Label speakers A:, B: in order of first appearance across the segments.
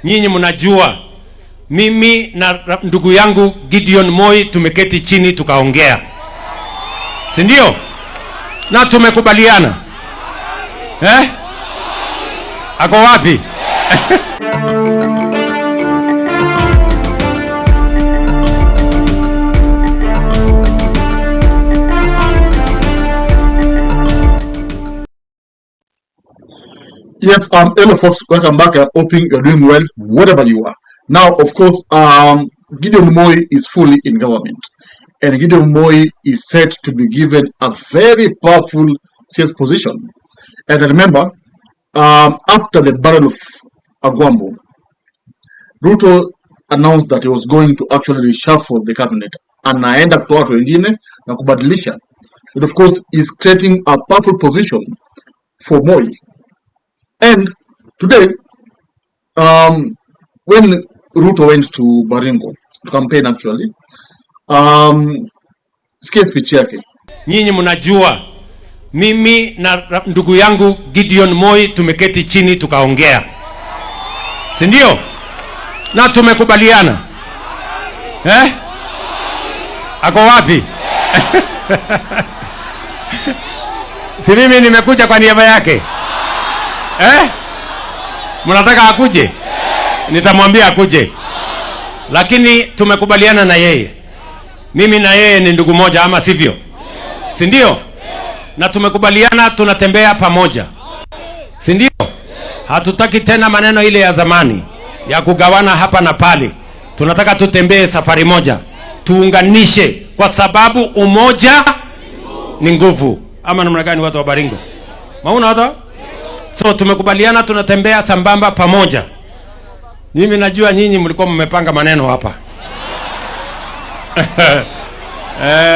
A: Nyinyi mnajua mimi na ndugu yangu Gideon Moy tumeketi chini tukaongea, si ndio? Na tumekubaliana. Ako wapi?
B: Yes, hello folks, welcome back. I'm hoping you're doing well wherever you are. Now, of course, Gideon Moy is fully in government, and Gideon Moy is set to be given a very powerful CS position. And remember, after the Battle of Agwambo, Ruto announced that he was going to actually reshuffle the cabinet, anaenda kwa watu wengine na kubadilisha. And of course, is creating a powerful position for Moy. And today, when Ruto went to Baringo to campaign actually, sikia speech yake.
A: Nyinyi mnajua mimi na ndugu yangu Gideon Moy tumeketi chini tukaongea, si ndio? Na tumekubaliana. Ako wapi? Si mimi nimekuja kwa niaba yake. Mnataka akuje? Nitamwambia akuje. Lakini tumekubaliana na yeye. Mimi na yeye ni ndugu moja, ama sivyo? Si ndio? Na tumekubaliana tunatembea pamoja, si ndio? Hatutaki tena maneno ile ya zamani ya kugawana hapa na pale. Tunataka tutembee safari moja, tuunganishe, kwa sababu umoja ni nguvu. Ama namna gani watu wa Baringo? Mauna hata? So tumekubaliana tunatembea sambamba pamoja. Mimi najua nyinyi mlikuwa mmepanga maneno hapa.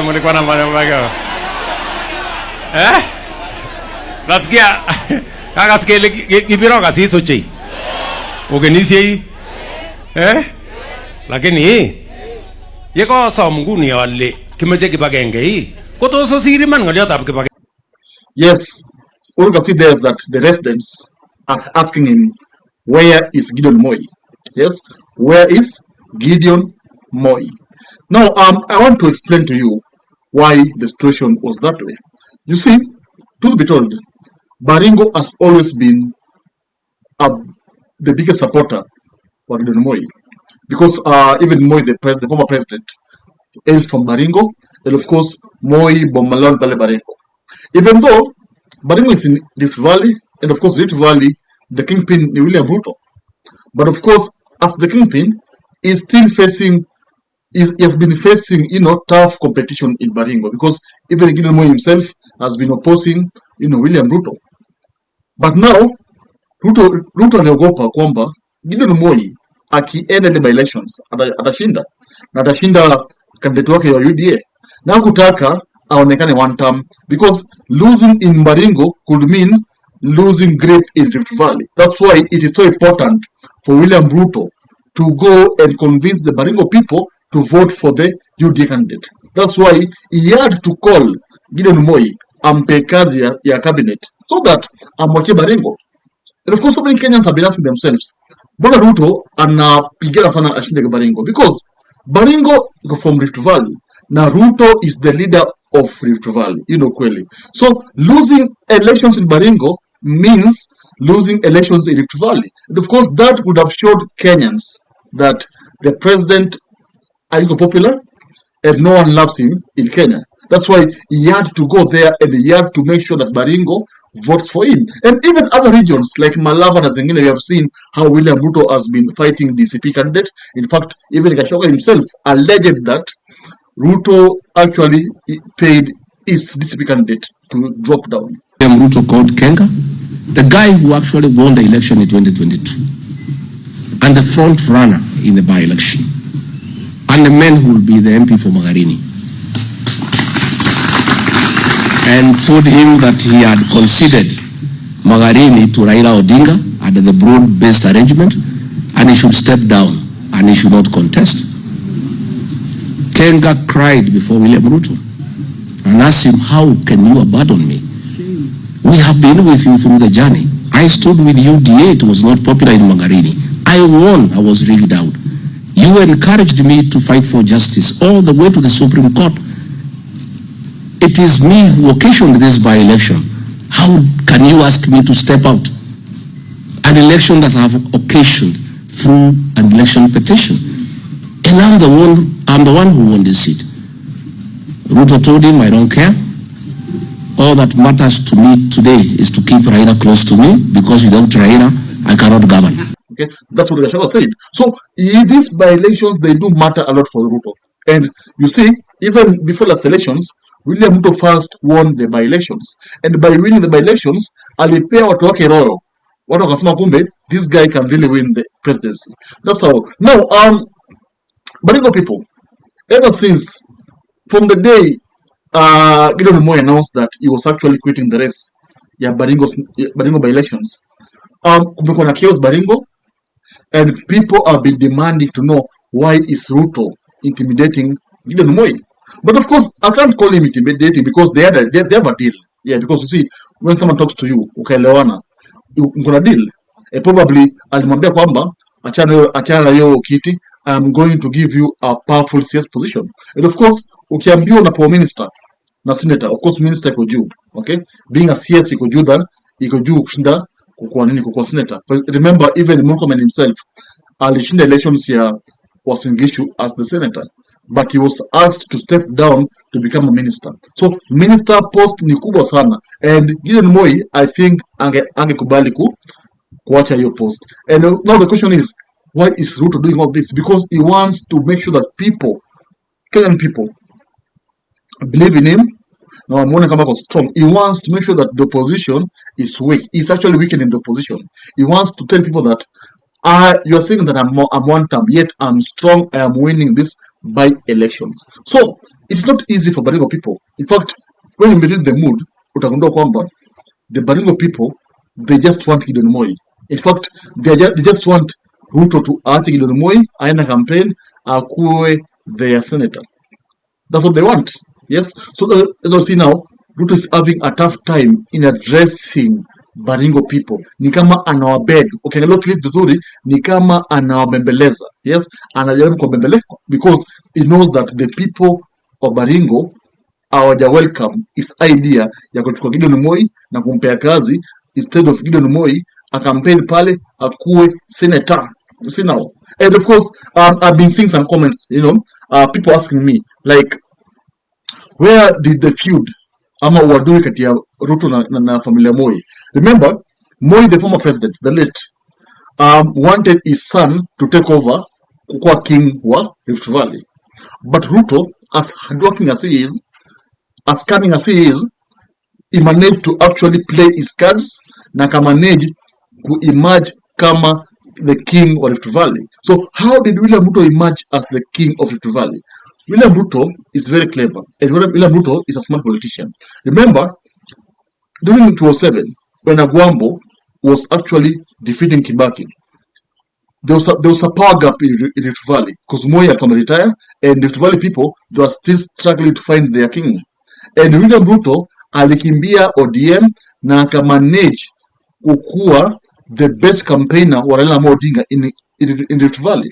A: Mlikuwa na maneno mengi. Nasikia kaka sikia kibiroga si sochi. Ugenisi hii. Lakini yeko sa mnguni wale kimeje kibagenge hii. Koto siri man ngaliot ap kibagenge.
B: Yes. All you can see there is that the residents are asking him, where is Gideon Moy? Yes, where is Gideon Moy? Now, I want to explain to you why the situation was that way. You see, truth be told, Baringo has always been the biggest supporter for Gideon Moy, because even Moy, the former president, is from Baringo, and of course, Moy Bomalon Bale Baringo. Even though Baringo is in Rift Valley, and of course, Rift Valley, the kingpin is William Ruto. But of course, as the kingpin, is still facing, he has been facing, tough competition in Baringo, because even Gideon Moy himself has been opposing, William Ruto. But now, Ruto anaogopa kwamba Gideon Moy akienda ile elections atashinda, na atashinda candidate wake wa UDA, na kutaka aonekane Wantam, because losing in Baringo could mean losing grip in Rift Valley. That's why it is so important for William Ruto to go and convince the Baringo people to vote for the UDA candidate. That's why he had to call Gideon Moy ampe kazi ya cabinet so that amwachie Baringo. And of course, so many Kenyans have been asking themselves, Bwana Ruto anapigana sana ashinde Baringo, because Baringo is from Rift Valley. Now Ruto is the leader of Rift Valley, kweli. So losing elections in Baringo means losing elections in Rift Valley. And of course, that would have showed Kenyans that the president is popular and no one loves him in Kenya. That's why he had to go there and he had to make sure that Baringo votes for him. And even other regions like Malava and Zengine, we have seen how William Ruto has been fighting DCP candidate. In fact, even Gashoka himself alleged that Ruto actually paid his DCP candidate to drop down.
C: Ruto called Kenga, the guy who actually won the election in 2022, and the front runner in the by-election, and the man who will be the MP for Magarini, and told him that he had conceded Magarini to Raila Odinga under the broad-based arrangement, and he should step down and he should not contest. Kenga cried before William Ruto and asked him, how can you abandon me? We have been with you through the journey. I stood with UDA. It was not popular in Magarini. I won. I was rigged out. You encouraged me to fight for justice all the way to the Supreme Court. It is me who occasioned this by-election. How can you ask me to step out? An election that I have occasioned through an election petition. And I'm the one who won this seat. Ruto told him, I don't care. All that matters to me today is to keep Raila close to me, because without Raila, I cannot govern.
B: Okay, that's what Gachagua said. So in these by-elections, they do matter a lot for Ruto. And you see, even before last elections, William Ruto first won the by-elections. And by winning the by-elections, alipea watu wake royo. Watu wakasema kumbe, this guy can really win the presidency. That's how. Now, Baringo people, ever since, from the day Gideon Moy announced that he was actually quitting the race, Baringo by-elections, kumekuwa na chaos Baringo, and people have been demanding to know why is Ruto intimidating Gideon Moy. But of course, I can't call him intimidating because they have a deal. Yeah, because you see, when someone talks to you, ukaelewana, mkona deal. Probably alimwambia kwamba achana hiyo kiti, I'm going to give you a powerful CS position. And of course, ukiambiwa na power minister na senator, of course minister iko juu, okay? Being a CS iko juu kushinda kukuwa senator. Remember, even Murkomen himself alishinda elections ya Uasin Gishu as the senator, but he was asked to step down to become a minister. So minister post ni kubwa sana, and Gideon Moy, I think angekubali kuacha hiyo post. And now the question is, why is Ruto doing all this? Because he wants to make sure that Kenyan people believe in him. Now I'm wondering how strong. He wants to make sure that the opposition is weak. He's actually weakening the opposition. He wants to tell people that you're saying that I'm Wantam, yet I'm strong, I am winning this by elections. So it's not easy for Baringo people. In fact, when you read the mood, utagundua kwamba the Baringo people, they just want Gideon Moy. In fact, they just want Ruto to aache Gideon Moy, aenda campaign, akuwe their senator. That's what they want. Yes. So as you see now, Ruto is having a tough time in addressing Baringo people. Ni kama anawabeg. Ukiangalia clip vizuri, ni kama anawabembeleza. Yes, anajaribu kuwabembeleza because he knows that the people of Baringo hawaja welcome his idea ya kuchukua Gideon Moy na kumpea kazi instead of Gideon Moy a campaign pale akuwe senator. You see now. And of course, I've been seeing some comments, people asking me like, where did the feud ama uadui kati ya Ruto na familia Moy? Remember, Moy, the former president, the late, wanted his son to take over kukuwa king wa Rift Valley. But Ruto, as hardworking as he is, as cunning as he is, he managed to actually play his cards na managed to emerge kama the king of Rift Valley. So how did William Ruto emerge as the king of Rift Valley? William Ruto is very clever, and William Ruto is a smart politician. Remember, during 2007, when Agwambo was actually defeating Kibaki, there was a power gap in Rift Valley because Moy had come to retire, and Rift Valley people, they were still struggling to find their king. And William Ruto alikimbia ODM na akamanage kukuwa the best campaigner wa Raila Odinga in Rift Valley.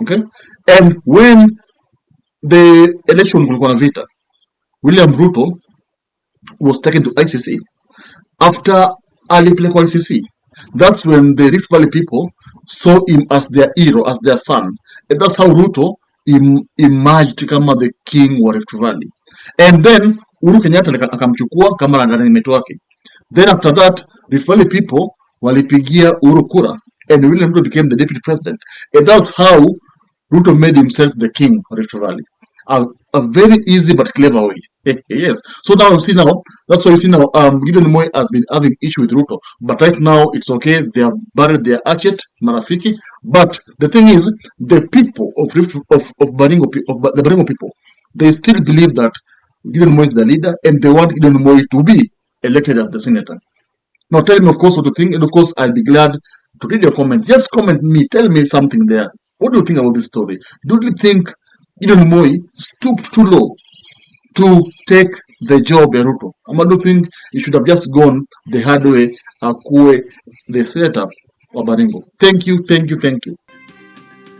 B: Okay? And when the election kulikuwa na vita, William Ruto was taken to ICC. After alipelekwa ICC, that's when the Rift Valley people saw him as their hero, as their son. And that's how Ruto emerged kama the king wa Rift Valley. And then Uhuru Kenyatta akamchukua kama ranganimeto wake. Then after that, Rift Valley people walipigia Uhuru kura, and William Ruto became the deputy president. And that's how Ruto made himself the king of Rift Valley. A very easy but clever way. Yes. So now you see now, that's why you see now, Gideon Moy has been having issue with Ruto. But right now, it's okay. They have buried their hatchet, Marafiki. But the thing is, the people of Baringo, the Baringo people, they still believe that Gideon Moy is the leader, and they want Gideon Moy to be elected as the senator. Now tell me, of course, what you think, and of course, I'll be glad to read your comment. Just comment me, tell me something there. What do you think about this story? Do you think Gideon Moy stooped too low to take the job of Ruto? Or do you think he should have just gone the hard way, akuwe the senator wa Baringo. Thank you, thank you, thank you.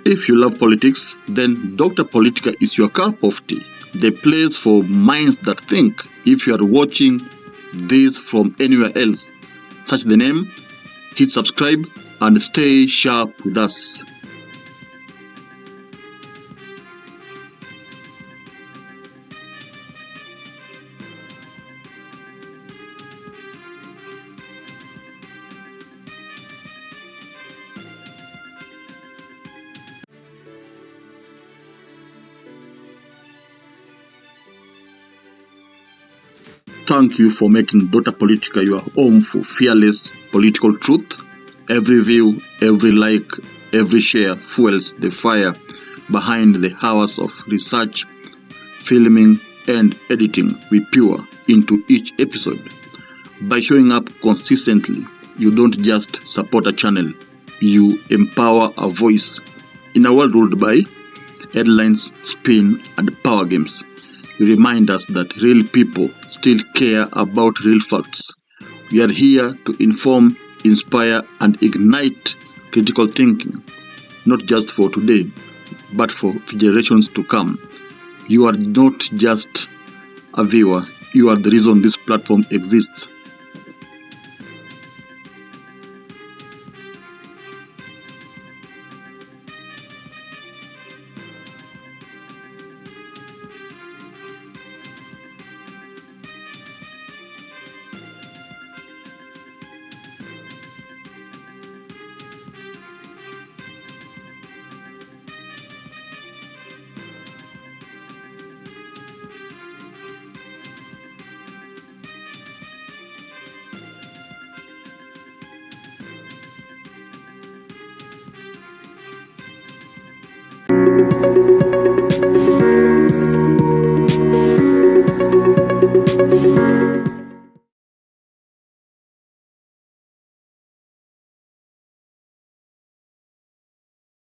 D: If you love politics, then Dr. Politica is your cup of tea, the place for minds that think. If you are watching this from anywhere else, search the name, hit subscribe, and stay sharp with us. Thank you for making Dr. Politica your home for fearless political truth. Every view, every like, every share fuels the fire behind the hours of research, filming, and editing we pour into each episode. By showing up consistently, you don't just support a channel, you empower a voice. In a world ruled by headlines, spin, and power games, you remind us that real people still care about real facts. We are here to inform, inspire, and ignite critical thinking, not just for today, but for generations to come. You are not just a viewer, you are the reason this platform exists.